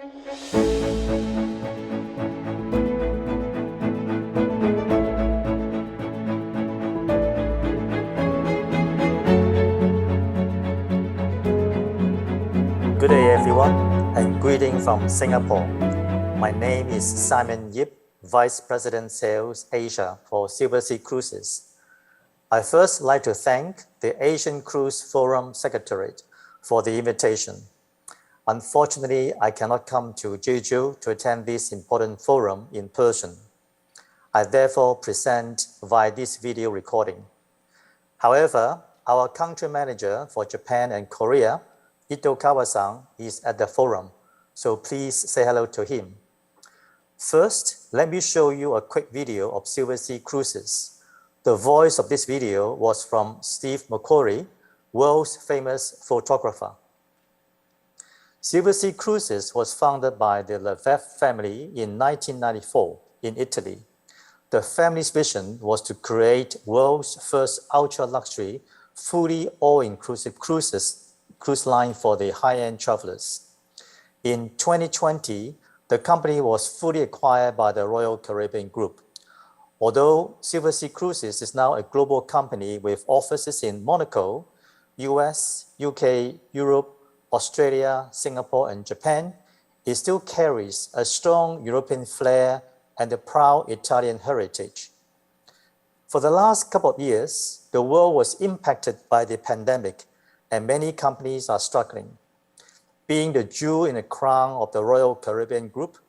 Good day everyone, and greeting from Singapore. My name is Simon Yip, Vice President Sales Asia for Silversea Cruises. I first like to thank the Asian Cruise Forum Secretariat for the invitation. Unfortunately, I cannot come to Jeju to attend this important forum in person. I therefore present via this video recording. However, our country manager for Japan and Korea, Ito Kawa-san, is at the forum, so please say hello to him. First, let me show you a quick video of Silversea Cruises. The voice of this video was from Steve McCurry, world's famous photographer. Silversea Cruises was founded by the Lefebvre family in 1994 in Italy. The family's vision was to create world's first ultra-luxury, fully all-inclusive cruise line for the high-end travelers. In 2020, the company was fully acquired by the Royal Caribbean Group. Although Silversea Cruises is now a global company with offices in Monaco, US, UK, Europe, Australia, Singapore, and Japan, it still carries a strong European flair and a proud Italian heritage. For the last couple of years, the world was impacted by the pandemic, and many companies are struggling. Being the jewel in the crown of the Royal Caribbean Group,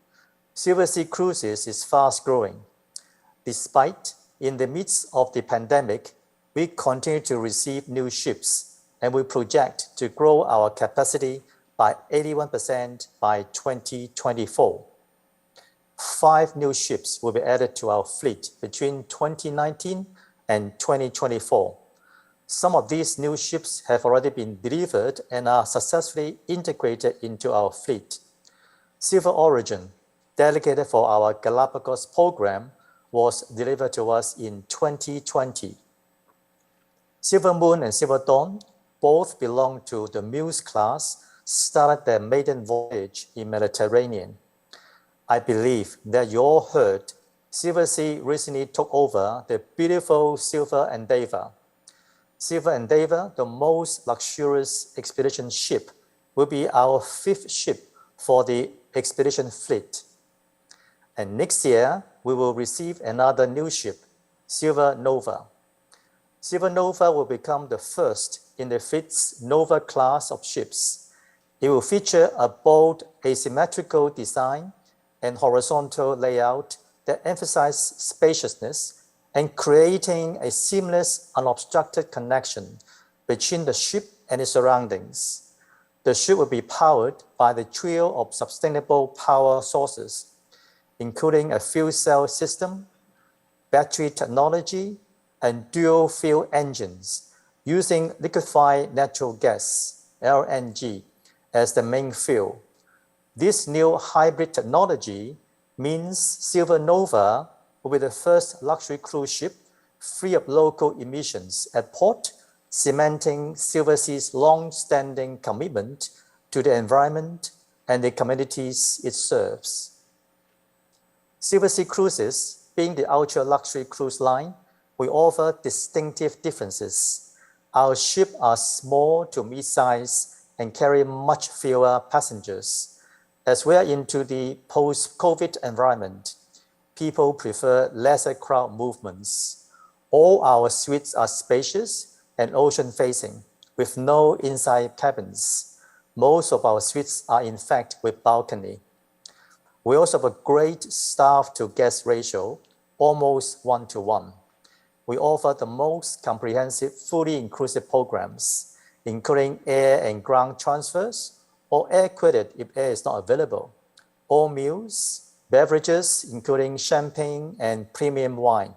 Silversea Cruises is fast growing. Despite, in the midst of the pandemic, we continue to receive new ships, and we project to grow our capacity by 81% by 2024. 5 new ships will be added to our fleet between 2019 and 2024. Some of these new ships have already been delivered and are successfully integrated into our fleet. Silver Origin, dedicated for our Galapagos program, was delivered to us in 2020. Silver Moon and Silver Dawn, both belong to the Muse class, started their maiden voyage in Mediterranean. I believe that you all heard Silversea recently took over the beautiful Silver Endeavour. Silver Endeavour, the most luxurious expedition ship, will be our 5th ship for the expedition fleet. And next year, we will receive another new ship, Silver Nova. Silver Nova will become the first in the fleet's Nova class of ships. It will feature a bold asymmetrical design and horizontal layout that emphasize spaciousness and creating a seamless, unobstructed connection between the ship and its surroundings. The ship will be powered by the trio of sustainable power sources, including a fuel cell system, battery technology, and dual fuel engines using liquefied natural gas, LNG, as the main fuel. This new hybrid technology means Silver Nova will be the first luxury cruise ship free of local emissions at port, cementing Silversea's long-standing commitment to the environment and the communities it serves. Silversea Cruises, being the ultra-luxury cruise line, we offer distinctive differences. Our ships are small to mid-size and carry much fewer passengers. As we are into the post-COVID environment, people prefer lesser crowd movements. All our suites are spacious and ocean-facing, with no inside cabins. Most of our suites are in fact with balcony. We also have a great staff-to-guest ratio, almost 1-to-1. We offer the most comprehensive, fully inclusive programs, including air and ground transfers, or air credit if air is not available, all meals, beverages, including champagne and premium wine,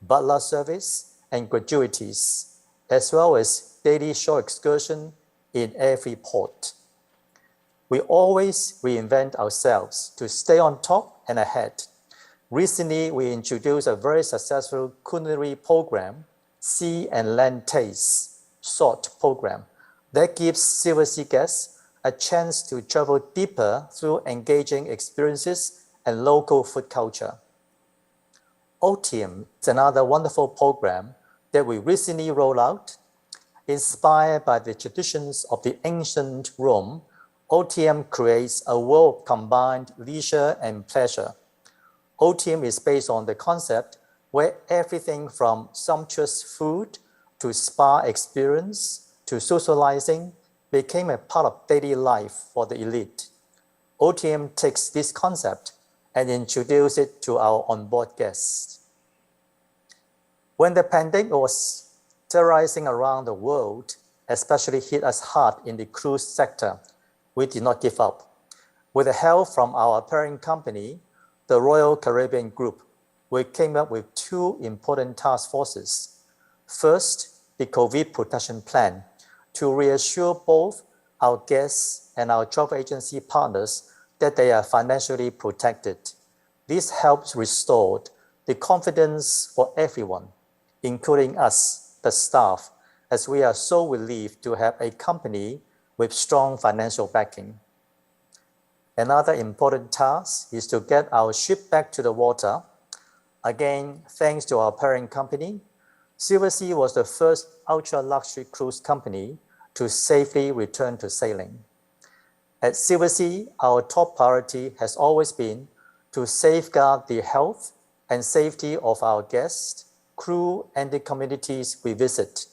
butler service, and gratuities, as well as daily shore excursion in every port. We always reinvent ourselves to stay on top and ahead. Recently, we introduced a very successful culinary program, Sea and Land Taste, SALT program, that gives Silversea guests a chance to travel deeper through engaging experiences and local food culture. OTIM is another wonderful program that we recently rolled out. Inspired by the traditions of the ancient Rome, OTM creates a world of combined leisure and pleasure. OTM is based on the concept where everything from sumptuous food to spa experience to socializing became a part of daily life for the elite. OTM takes this concept and introduces it to our onboard guests. When the pandemic was terrorizing around the world, especially hit us hard in the cruise sector, we did not give up. With the help from our parent company, the Royal Caribbean Group, we came up with two important task forces. First, the COVID protection plan to reassure both our guests and our travel agency partners that they are financially protected. This helps restore the confidence for everyone, including us, the staff, as we are so relieved to have a company with strong financial backing. Another important task is to get our ship back to the water. Again, thanks to our parent company, Silversea was the first ultra-luxury cruise company to safely return to sailing. At Silversea, our top priority has always been to safeguard the health and safety of our guests, crew, and the communities we visit.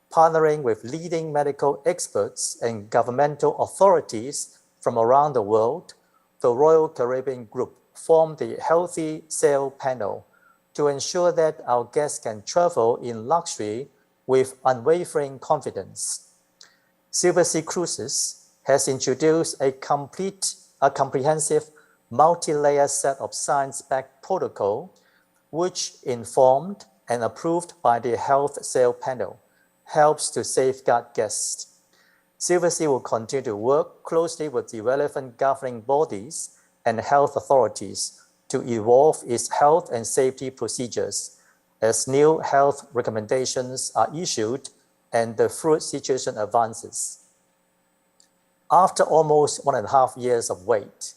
Partnering with leading medical experts and governmental authorities from around the world, the Royal Caribbean Group formed the Healthy Sail Panel to ensure that our guests can travel in luxury with unwavering confidence. Silversea Cruises has introduced a comprehensive multi-layer set of science-backed protocol, which, informed and approved by the Health Sail Panel, helps to safeguard guests. Silversea will continue to work closely with the relevant governing bodies and health authorities to evolve its health and safety procedures as new health recommendations are issued and the fluid situation advances. After almost 1.5 years of wait,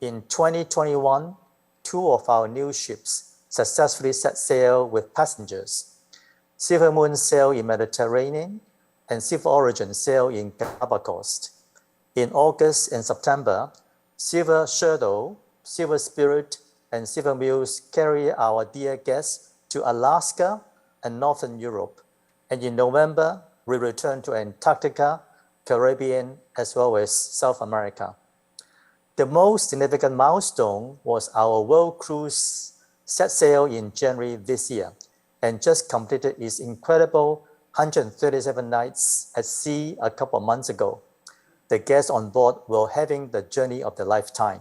in 2021, two of our new ships successfully set sail with passengers. Silver Moon sailed in Mediterranean and Silver Origin sailed in Galapagos. In August and September, Silver Shadow, Silver Spirit, and Silver Muse carry our dear guests to Alaska and Northern Europe. And in November, we return to Antarctica, Caribbean, as well as South America. The most significant milestone was our World Cruise set sail in January this year and just completed its incredible 137 nights at sea a couple of months ago. The guests on board were having the journey of their lifetime.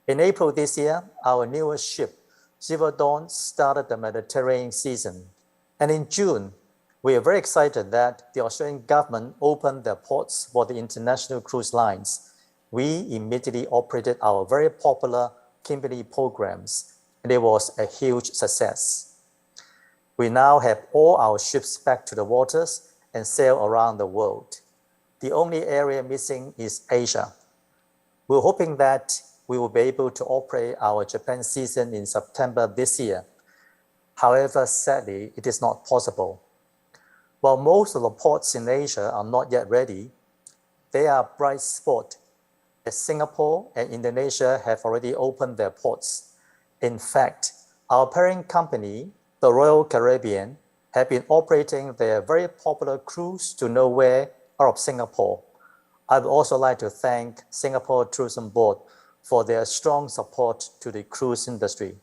In April this year, our newest ship, Silver Dawn, started the Mediterranean season. And in June, we are very excited that the Australian government opened their ports for the international cruise lines. We immediately operated our very popular Kimberley programs, and it was a huge success. We now have all our ships back to the waters and sail around the world. The only area missing is Asia. We're hoping that we will be able to operate our Japan season in September this year. However, sadly, it is not possible. While most of the ports in Asia are not yet ready, they are a bright spot, as Singapore and Indonesia have already opened their ports. In fact, our parent company, the Royal Caribbean, have been operating their very popular cruise to nowhere out of Singapore. I would also like to thank Singapore Tourism Board for their strong support to the cruise industry.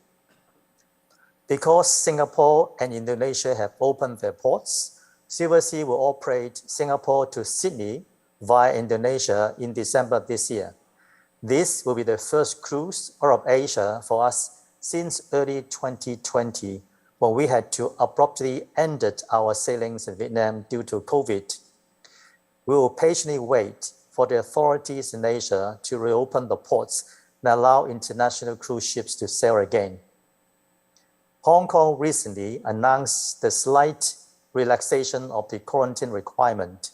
Because Singapore and Indonesia have opened their ports, Silversea will operate Singapore to Sydney via Indonesia in December this year. This will be the first cruise out of Asia for us since early 2020, when we had to abruptly end our sailings in Vietnam due to COVID. We will patiently wait for the authorities in Asia to reopen the ports and allow international cruise ships to sail again. Hong Kong recently announced the slight relaxation of the quarantine requirement.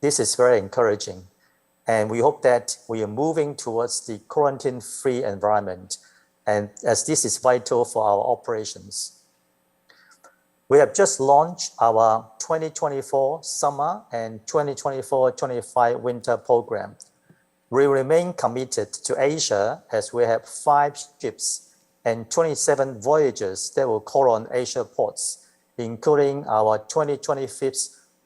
This is very encouraging, And we hope that we are moving towards the quarantine-free environment, and as this is vital for our operations. We have just launched our 2024 summer and 2024-25 winter program. We remain committed to Asia as we have 5 ships and 27 voyages that will call on Asia ports, including our 2025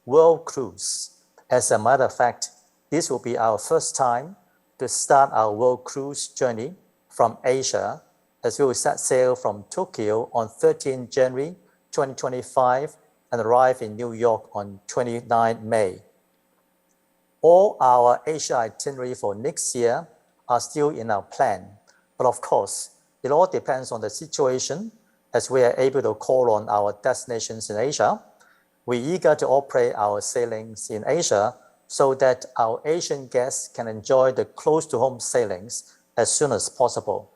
World Cruise. As a matter of fact, this will be our first time to start our World Cruise journey from Asia, as we will set sail from Tokyo on 13 January 2025 and arrive in New York on 29 May. All our Asia itinerary for next year are still in our plan, but of course, it all depends on the situation as we are able to call on our destinations in Asia. We're eager to operate our sailings in Asia so that our Asian guests can enjoy the close-to-home sailings as soon as possible.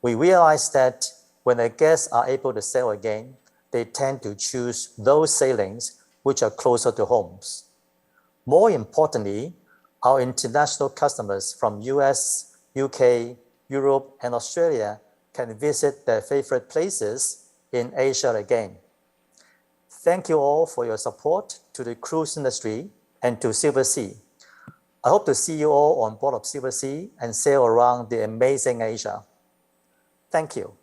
We realize that when the guests are able to sail again, they tend to choose those sailings which are closer to homes. More importantly, our international customers from US, UK, Europe, and Australia can visit their favorite places in Asia again. Thank you all for your support to the cruise industry and to Silversea. I hope to see you all on board of Silversea and sail around the amazing Asia. Thank you.